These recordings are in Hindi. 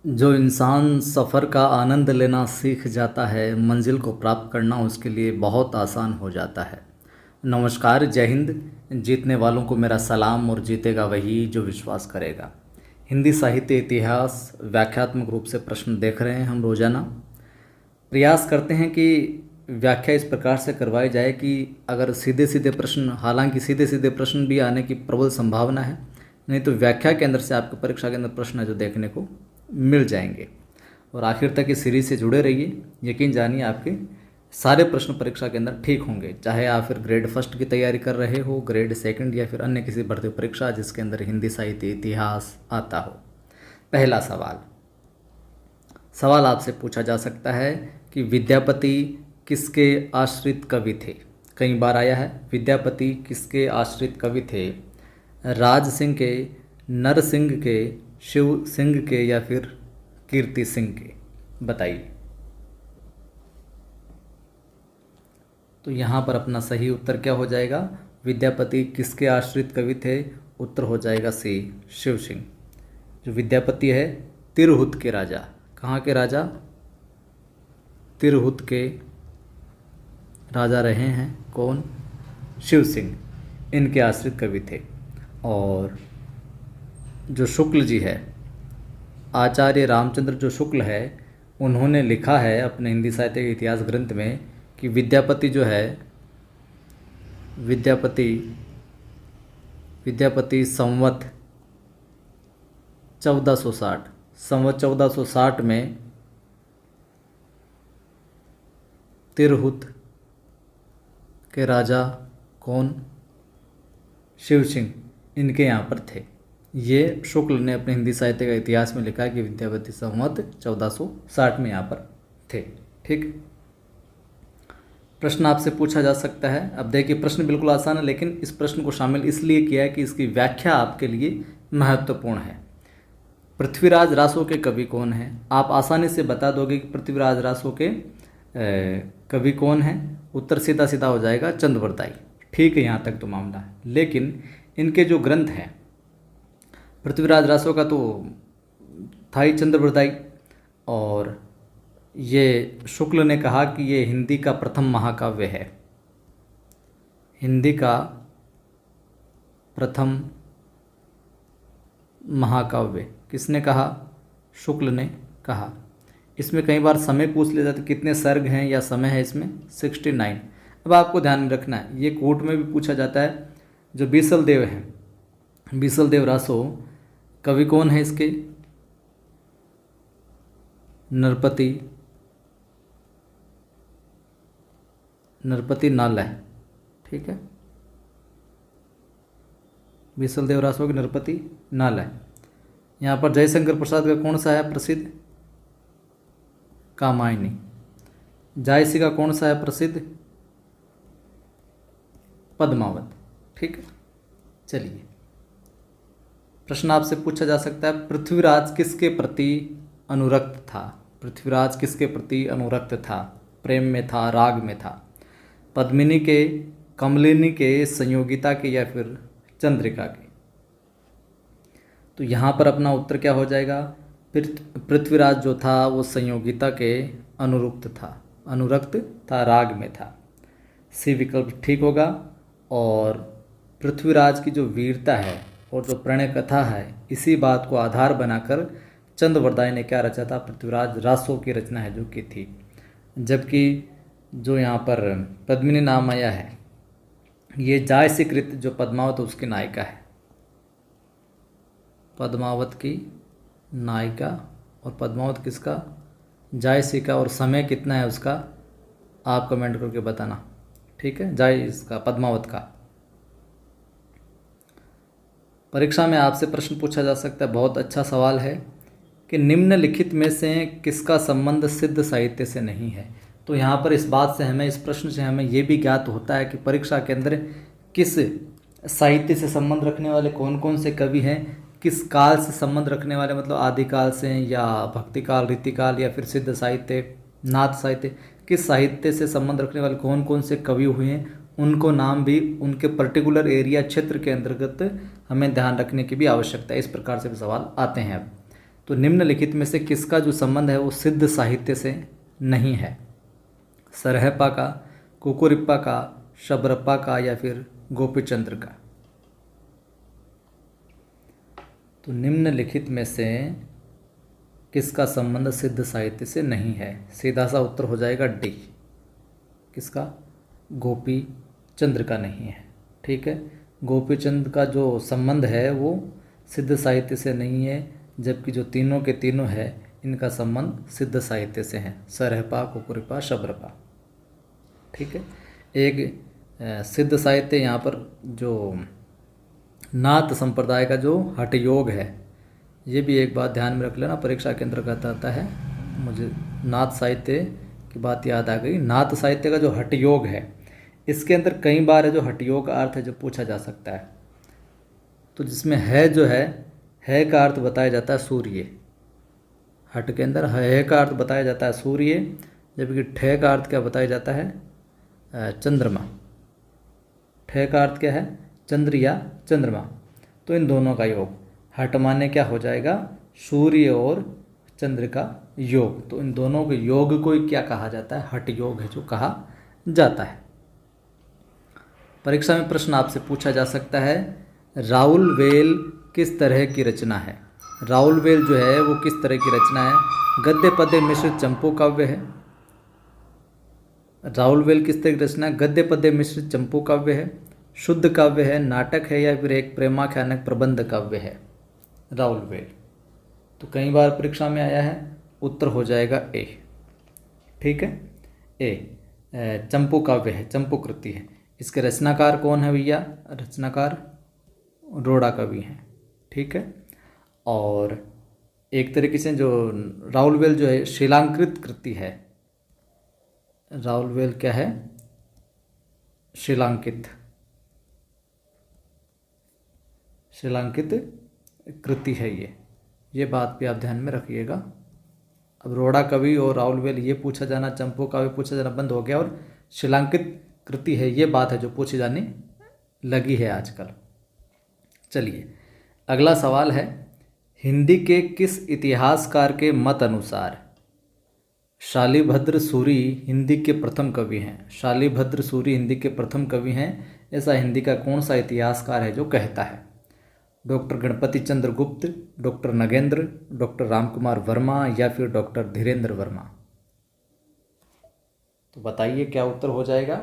जो इंसान सफ़र का आनंद लेना सीख जाता है, मंजिल को प्राप्त करना उसके लिए बहुत आसान हो जाता है। नमस्कार, जय हिंद। जीतने वालों को मेरा सलाम और जीतेगा वही जो विश्वास करेगा। हिंदी साहित्य इतिहास व्याख्यात्मक रूप से प्रश्न देख रहे हैं हम रोज़ाना। प्रयास करते हैं कि व्याख्या इस प्रकार से करवाई जाए कि अगर सीधे सीधे प्रश्न, हालांकि सीधे सीधे प्रश्न भी आने की प्रबल संभावना है, नहीं तो व्याख्या के अंदर से आपको परीक्षा के अंदर प्रश्न है जो देखने को मिल जाएंगे। और आखिर तक इस सीरीज से जुड़े रहिए, यकीन जानिए आपके सारे प्रश्न परीक्षा के अंदर ठीक होंगे। चाहे आप फिर ग्रेड फर्स्ट की तैयारी कर रहे हो, ग्रेड सेकंड या फिर अन्य किसी भर्ती परीक्षा जिसके अंदर हिंदी साहित्य इतिहास आता हो। पहला सवाल आपसे पूछा जा सकता है कि विद्यापति किसके आश्रित कवि थे। कई बार आया है, विद्यापति किसके आश्रित कवि थे? राज सिंह के, नर सिंह के, शिव सिंह के या फिर कीर्ति सिंह के? बताइए। तो यहाँ पर अपना सही उत्तर क्या हो जाएगा? विद्यापति किसके आश्रित कवि थे? उत्तर हो जाएगा सी, शिव सिंह। जो विद्यापति है, तिरहुत के राजा। कहाँ के राजा? तिरहुत के राजा रहे हैं। कौन? शिव सिंह। इनके आश्रित कवि थे। और जो शुक्ल जी है, आचार्य रामचंद्र जो शुक्ल है, उन्होंने लिखा है अपने हिंदी साहित्य के इतिहास ग्रंथ में कि विद्यापति जो है, विद्यापति संवत 1460 में तिरहुत के राजा कौन? शिव सिंह, इनके यहाँ पर थे। ये शुक्ल ने अपने हिंदी साहित्य का इतिहास में लिखा है कि विद्यापति संवत 1460 में यहाँ पर थे। ठीक। प्रश्न आपसे पूछा जा सकता है। अब देखिए, प्रश्न बिल्कुल आसान है, लेकिन इस प्रश्न को शामिल इसलिए किया है कि इसकी व्याख्या आपके लिए महत्वपूर्ण है। पृथ्वीराज रासो के कवि कौन हैं? आप आसानी से बता दोगे कि पृथ्वीराज रासो के कवि कौन हैं। उत्तर सीधा सीधा हो जाएगा, चंद्रवरदाई। ठीक है, यहाँ तक तो मामला है। लेकिन इनके जो ग्रंथ हैं, पृथ्वीराज रासो का तो था ही चंद्रवरदाई, और ये शुक्ल ने कहा कि ये हिंदी का प्रथम महाकाव्य है। हिंदी का प्रथम महाकाव्य किसने कहा? शुक्ल ने कहा। इसमें कई बार समय पूछ लिया जाता है, कितने सर्ग हैं या समय है इसमें? 69। अब आपको ध्यान में रखना है, ये कोर्ट में भी पूछा जाता है। जो बीसल देव हैं, बीसल देव रासो, कवि कौन है इसके? नरपति नाल है। ठीक है, बीसल देव रासो की नरपति नाल है। यहाँ पर जयशंकर प्रसाद का कौन सा है प्रसिद्ध? कामायनी। जायसी का कौन सा है प्रसिद्ध? पद्मावत। ठीक है, चलिए। प्रश्न आपसे पूछा जा सकता है, पृथ्वीराज किसके प्रति अनुरक्त था? पृथ्वीराज किसके प्रति अनुरक्त था? प्रेम में था, राग में था? पद्मिनी के, कमलिनी के, संयोगिता के या फिर चंद्रिका के? तो यहाँ पर अपना उत्तर क्या हो जाएगा? पृथ्वीराज जो था वो संयोगिता के अनुरक्त था, राग में था। सी विकल्प ठीक होगा। और पृथ्वीराज की जो वीरता है और जो प्रणय कथा है, इसी बात को आधार बनाकर चंद्रवरदाई ने क्या रचा था? पृथ्वीराज रासो की रचना है जो की थी। जबकि जो यहाँ पर पद्मिनी नाम आया है, ये जायसी कृत जो पद्मावत उसकी नायिका है, पद्मावत की नायिका। और पद्मावत किसका? जायसी का। और समय कितना है उसका? आप कमेंट करके बताना। ठीक है, इसका पद्मावत का। परीक्षा में आपसे प्रश्न पूछा जा सकता है, बहुत अच्छा सवाल है, कि निम्नलिखित में से किसका संबंध सिद्ध साहित्य से नहीं है? तो यहाँ पर इस बात से हमें, इस प्रश्न से हमें ये भी ज्ञात होता है कि परीक्षा के अंदर किस साहित्य से संबंध रखने वाले कौन कौन से कवि हैं, किस काल से संबंध रखने वाले, मतलब आदिकाल से या भक्तिकाल, रीतिकाल या फिर सिद्ध साहित्य, नाथ साहित्य, किस साहित्य से संबंध रखने वाले कौन कौन से कवि हुए हैं, उनको नाम भी उनके पर्टिकुलर एरिया क्षेत्र के अंतर्गत हमें ध्यान रखने की भी आवश्यकता है। इस प्रकार से भी सवाल आते हैं। अब तो निम्नलिखित में से किसका जो संबंध है वो सिद्ध साहित्य से नहीं है? सरहपा का, कुकुरिप्पा का, शबरप्पा का या फिर गोपीचंद्र का? तो निम्नलिखित में से किसका संबंध सिद्ध साहित्य से नहीं है? सीधा सा उत्तर हो जाएगा डी। किसका? गोपी चंद्र का नहीं है। ठीक है, गोपी चंद्र का जो संबंध है वो सिद्ध साहित्य से नहीं है, जबकि जो तीनों के तीनों है इनका संबंध सिद्ध साहित्य से है, सरहपा, कुकुरिप्पा, शबरपा। ठीक है, एक सिद्ध साहित्य यहाँ पर जो नाथ संप्रदाय का जो हठ योग है, ये भी एक बात ध्यान में रख लेना, परीक्षा के अंतर्गत आता है। मुझे नाथ साहित्य की बात याद आ गई। नाथ साहित्य का जो हठ योग है, इसके अंदर कई बार है जो हठ योग का अर्थ है जो पूछा जा सकता है। तो जिसमें है जो है का अर्थ बताया जाता है सूर्य। हठ के अंदर है का अर्थ बताया जाता है सूर्य, जबकि ठे का अर्थ क्या बताया जाता है? चंद्रमा। ठे का अर्थ क्या है? चंद्र या चंद्रमा। तो इन दोनों का योग, हठ माने क्या हो जाएगा? सूर्य और चंद्र का योग। तो इन दोनों के योग को ही क्या कहा जाता है? हठ योग है जो कहा जाता है। परीक्षा में प्रश्न आपसे पूछा जा सकता है, राउल वेल किस तरह की रचना है? राउल वेल जो है वो किस तरह की रचना है? गद्य पद्य मिश्रित चंपू काव्य है। राउल वेल किस तरह की रचना है? गद्य पद्य मिश्रित चंपू काव्य है, शुद्ध काव्य है, नाटक है, या फिर एक प्रेमाख्यानक प्रबंध काव्य है राउल वेल? तो कई बार परीक्षा में आया है, उत्तर हो जाएगा ए। ठीक है, ए चंपू काव्य है, चंपू कृति है। इसके रचनाकार कौन है भैया? रचनाकार रोड़ा कवि हैं। ठीक है, और एक तरीके से जो राउल वेल जो है शिलांकृत कृति है। राउल वेल क्या है? शिलांकित कृति है ये बात भी आप ध्यान में रखिएगा। अब रोड़ा कवि और राउल वेल ये पूछा जाना, चंपू काव्य पूछा जाना बंद हो गया, और शिलांकित कृति है ये बात है जो पूछी जाने लगी है आजकल। चलिए अगला सवाल है, हिंदी के किस इतिहासकार के मत अनुसार शालिभद्र सूरी हिंदी के प्रथम कवि हैं? शालिभद्र सूरी हिंदी के प्रथम कवि हैं, ऐसा हिंदी का कौन सा इतिहासकार है जो कहता है? डॉक्टर गणपति चंद्र गुप्त, डॉक्टर नगेंद्र, डॉक्टर रामकुमार वर्मा या फिर डॉक्टर धीरेन्द्र वर्मा? तो बताइए क्या उत्तर हो जाएगा?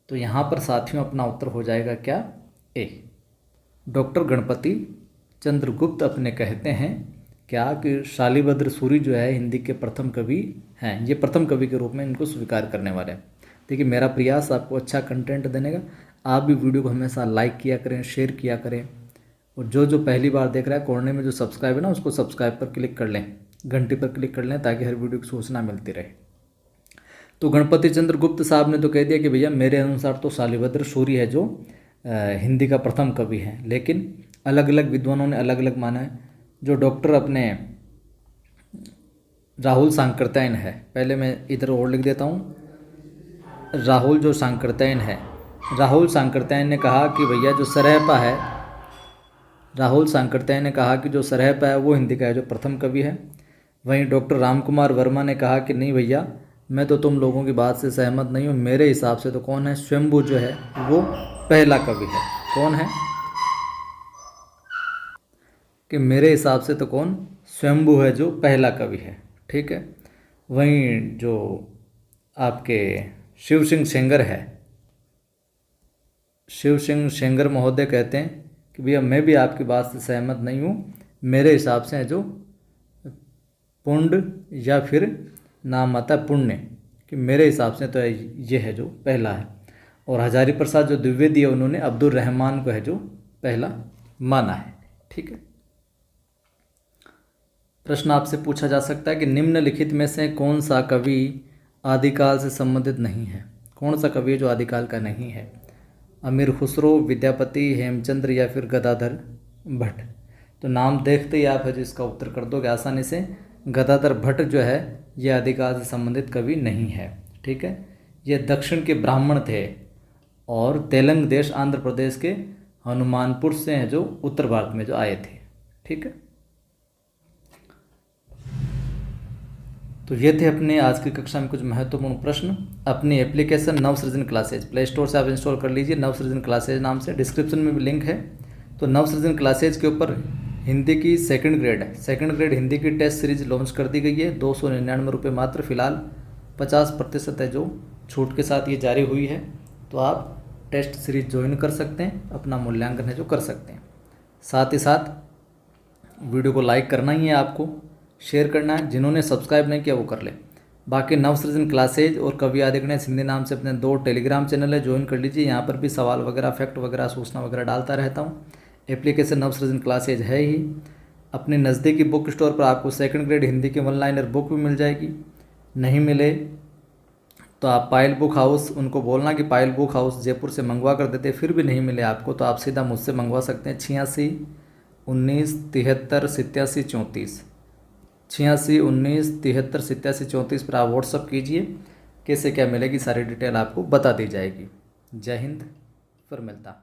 तो यहाँ पर साथियों अपना उत्तर हो जाएगा क्या? ए, डॉक्टर गणपति चंद्र गुप्त अपने कहते हैं क्या कि शालिभद्र सूरी जो है हिंदी के प्रथम कवि हैं, ये प्रथम कवि के रूप में इनको स्वीकार करने वाले हैं। देखिए मेरा प्रयास आपको अच्छा कंटेंट देने का, आप भी वीडियो को हमेशा लाइक किया करें, शेयर किया करें, और जो पहली बार देख रहा है कोने में जो सब्सक्राइब है ना उसको सब्सक्राइब पर क्लिक कर लें, घंटी पर क्लिक कर लें ताकि हर वीडियो की सूचना मिलती रहे। तो गणपति चंद्र गुप्त साहब ने तो कह दिया कि भैया मेरे अनुसार तो शालिभद्र सूरी है जो हिंदी का प्रथम कवि है, लेकिन अलग अलग विद्वानों ने अलग अलग माना है। जो डॉक्टर अपने राहुल सांकृत्यायन है, पहले मैं इधर और लिख देता हूँ, राहुल जो सांकृत्यायन है, राहुल सांकृत्यायन ने कहा कि भैया जो सरहपा है, राहुल सांकृत्यायन ने कहा कि जो सरहपा है वो हिंदी का है जो प्रथम कवि है। वहीं डॉक्टर रामकुमार वर्मा ने कहा कि नहीं भैया मैं तो तुम लोगों की बात से सहमत नहीं हूँ, मेरे हिसाब से तो कौन है? स्वयंभू जो है वो पहला कवि है। कौन है? कि मेरे हिसाब से तो कौन? स्वयंभू है जो पहला कवि है। ठीक है, वहीं जो आपके शिव सिंह सेंगर है, शिव सिंह सेंगर महोदय कहते हैं कि भैया मैं भी आपकी बात से सहमत नहीं हूँ, मेरे हिसाब से है जो पुंड या फिर नाम आता है पुण्य, कि मेरे हिसाब से तो ये है जो पहला है। और हजारी प्रसाद जो द्विवेदी है उन्होंने अब्दुल रहमान को है जो पहला माना है। ठीक है, प्रश्न आपसे पूछा जा सकता है कि निम्नलिखित में से कौन सा कवि आदिकाल से संबंधित नहीं है? कौन सा कवि है जो आदिकाल का नहीं है? अमीर खुसरो, विद्यापति, हेमचंद्र या फिर गदाधर भट्ट? तो नाम देखते ही आप है जो इसका उत्तर कर दोगे आसानी से। गदाधर भट्ट जो है ये आदिकाल से संबंधित कवि नहीं है। ठीक है, ये दक्षिण के ब्राह्मण थे और तेलंग देश आंध्र प्रदेश के हनुमानपुर से हैं जो उत्तर भारत में जो आए थे। ठीक है, तो ये थे अपने आज की कक्षा में कुछ महत्वपूर्ण प्रश्न। अपनी एप्लीकेशन नवसृजन क्लासेज प्ले स्टोर से आप इंस्टॉल कर लीजिए, नवसृजन क्लासेज नाम से, डिस्क्रिप्शन में भी लिंक है। तो नवसृजन क्लासेज के ऊपर हिंदी की सेकंड ग्रेड हिंदी की टेस्ट सीरीज लॉन्च कर दी गई है। 299 रुपये मात्र, फिलहाल 50% है जो छूट के साथ ये जारी हुई है। तो आप टेस्ट सीरीज ज्वाइन कर सकते हैं, अपना मूल्यांकन है जो कर सकते हैं। साथ ही साथ वीडियो को लाइक करना ही है आपको, शेयर करना है, जिन्होंने सब्सक्राइब नहीं किया वो कर ले। बाकी नवसृजन क्लासेज और कवि आदि गणेश हिंदी नाम से अपने 2 टेलीग्राम चैनल है, ज्वाइन कर लीजिए। यहाँ पर भी सवाल वगैरह, फैक्ट वगैरह, सूचना वगैरह डालता रहता हूँ। एप्लीकेशन नवसृजन क्लासेज है ही। अपने नज़दीकी बुक स्टोर पर आपको सेकंड ग्रेड हिंदी की 1 लाइनर बुक भी मिल जाएगी। नहीं मिले तो आप पायल बुक हाउस, उनको बोलना कि पायल बुक हाउस जयपुर से मंगवा कर देते, फिर भी नहीं मिले आपको तो आप सीधा मुझसे मंगवा सकते हैं। 86 19 73 87 34, 86 19 73 87 34 पर आप व्हाट्सअप कीजिए। कैसे क्या मिलेगी सारी डिटेल आपको बता दी जाएगी। जय हिंद, फिर मिलता।